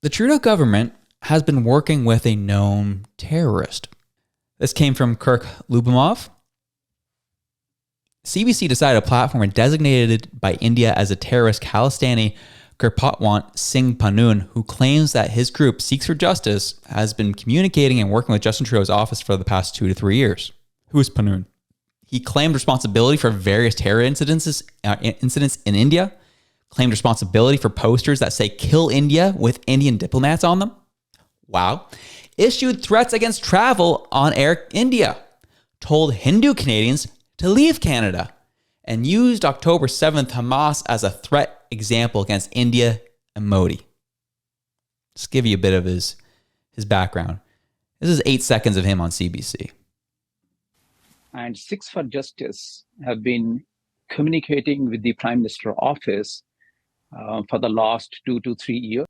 The Trudeau government has been working with a known terrorist. This came from Kirk Lubimov. CBC decided a platform designated by India as a terrorist Khalistani Gurpatwant Singh Pannun, who claims that his group Seeks for Justice has been communicating and working with Justin Trudeau's office for the past 2 to 3 years. Who is Pannun? He claimed responsibility for various terror incidents in India, claimed responsibility for posters that say "Kill India" with Indian diplomats on them. Wow. Issued threats against travel on Air India, told Hindu Canadians to leave Canada, and used October 7th Hamas as a threat example against India and Modi. Just give you a bit of his background. This is 8 seconds of him on CBC. And Seeks for Justice have been communicating with the Prime Minister office for the last 2 to 3 years.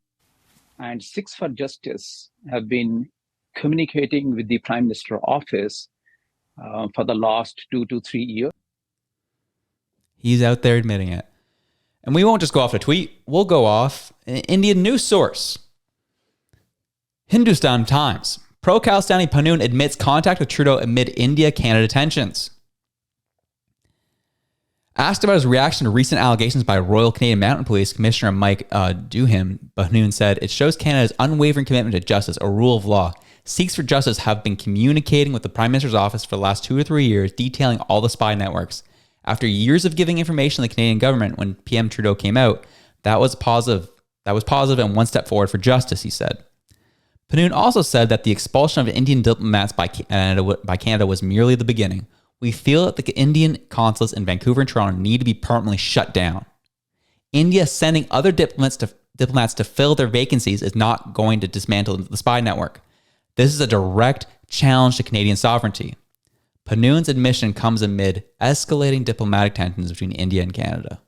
And Seeks for Justice have been communicating with the Prime Minister office for the last 2 to 3 years. He's out there admitting it. And we won't just go off a tweet. We'll go off an Indian news source. Hindustan Times. Pro-Khalistani Pannun admits contact with Trudeau amid India-Canada tensions. Asked about his reaction to recent allegations by Royal Canadian Mounted Police Commissioner Mike Duham, Pannun said, "It shows Canada's unwavering commitment to justice, a rule of law. Seeks for Justice have been communicating with the Prime Minister's office for the last 2 or 3 years, detailing all the spy networks. After years of giving information to the Canadian government when PM Trudeau came out, that was positive and one step forward for justice," he said. Pannun also said that the expulsion of Indian diplomats by Canada was merely the beginning. "We feel that the Indian consulates in Vancouver and Toronto need to be permanently shut down. India sending other diplomats to fill their vacancies is not going to dismantle the spy network. This is a direct challenge to Canadian sovereignty." Pannun's admission comes amid escalating diplomatic tensions between India and Canada.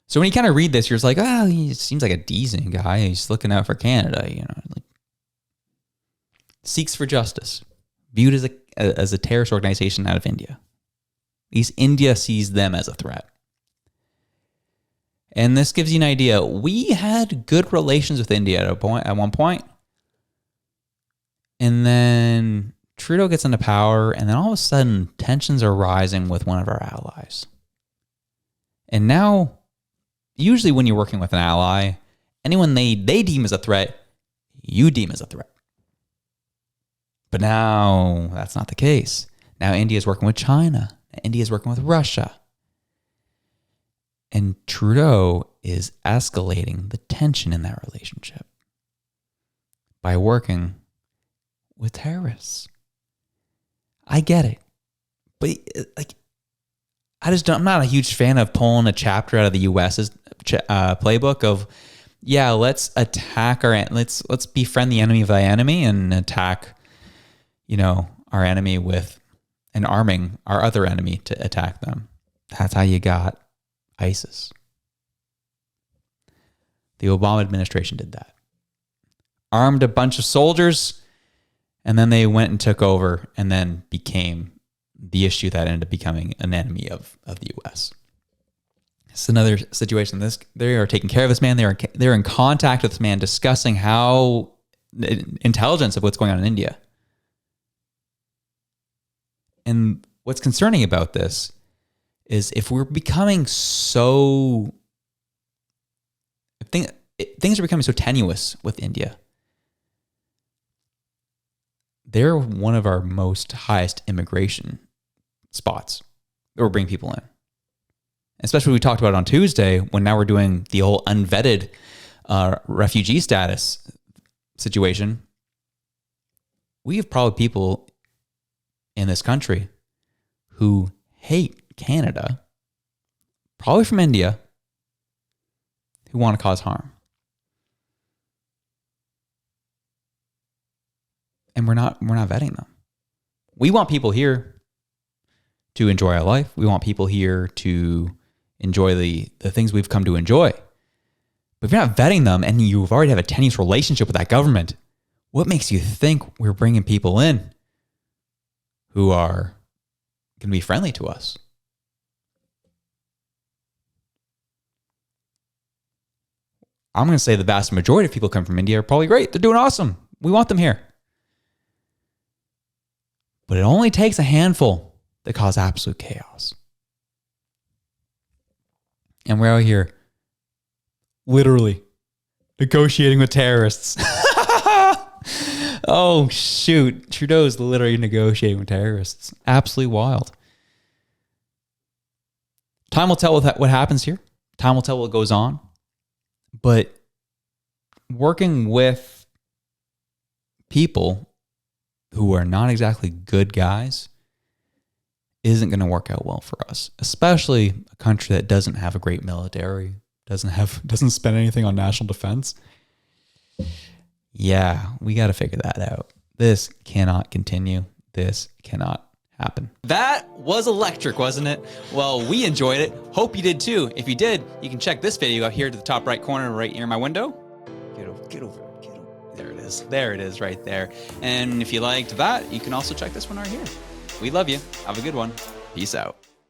So when you kind of read this, you're just like, oh, he seems like a decent guy. He's looking out for Canada, like Seeks for Justice, viewed as a terrorist organization out of India. At least India sees them as a threat. And this gives you an idea. We had good relations with India at one point. And then Trudeau gets into power, and then all of a sudden tensions are rising with one of our allies. And now, usually when you're working with an ally, anyone they deem as a threat, you deem as a threat. But now that's not the case. Now India is working with China. India is working with Russia. And Trudeau is escalating the tension in that relationship by working with terrorists. I get it. But I'm not a huge fan of pulling a chapter out of the US's playbook of, let's attack let's befriend the enemy of thy enemy and attack, our enemy with and arming our other enemy to attack them. That's how you got ISIS. The Obama administration did that. Armed a bunch of soldiers, and then they went and took over and then became the issue that ended up becoming an enemy of the U.S. It's another situation. They are taking care of this man. They're in contact with this man, discussing how intelligence of what's going on in India. And what's concerning about this is if we're becoming so... Things are becoming so tenuous with India. They're one of our most highest immigration spots that we're bringing people in. Especially what we talked about on Tuesday, when now we're doing the whole unvetted refugee status situation. We have probably people in this country who hate Canada, probably from India, who want to cause harm. And we're not vetting them. We want people here to enjoy our life. We want people here to enjoy the things we've come to enjoy. But if you're not vetting them and you already have a tenuous relationship with that government, what makes you think we're bringing people in who are going to be friendly to us? I'm going to say the vast majority of people come from India are probably great. They're doing awesome. We want them here. But it only takes a handful that cause absolute chaos. And we're out here literally negotiating with terrorists. Oh, shoot. Trudeau's literally negotiating with terrorists. Absolutely wild. Time will tell what happens here. Time will tell what goes on. But working with people who are not exactly good guys isn't going to work out well for us, especially a country that doesn't have a great military, doesn't spend anything on national defense. Yeah, we got to figure that out. This cannot continue. This cannot happen. That was electric, wasn't it? Well, we enjoyed it. Hope you did too. If you did, you can check this video out here to the top right corner right near my window. Get over. There it is. There it is right there. And if you liked that, you can also check this one right here. We love you. Have a good one. Peace out.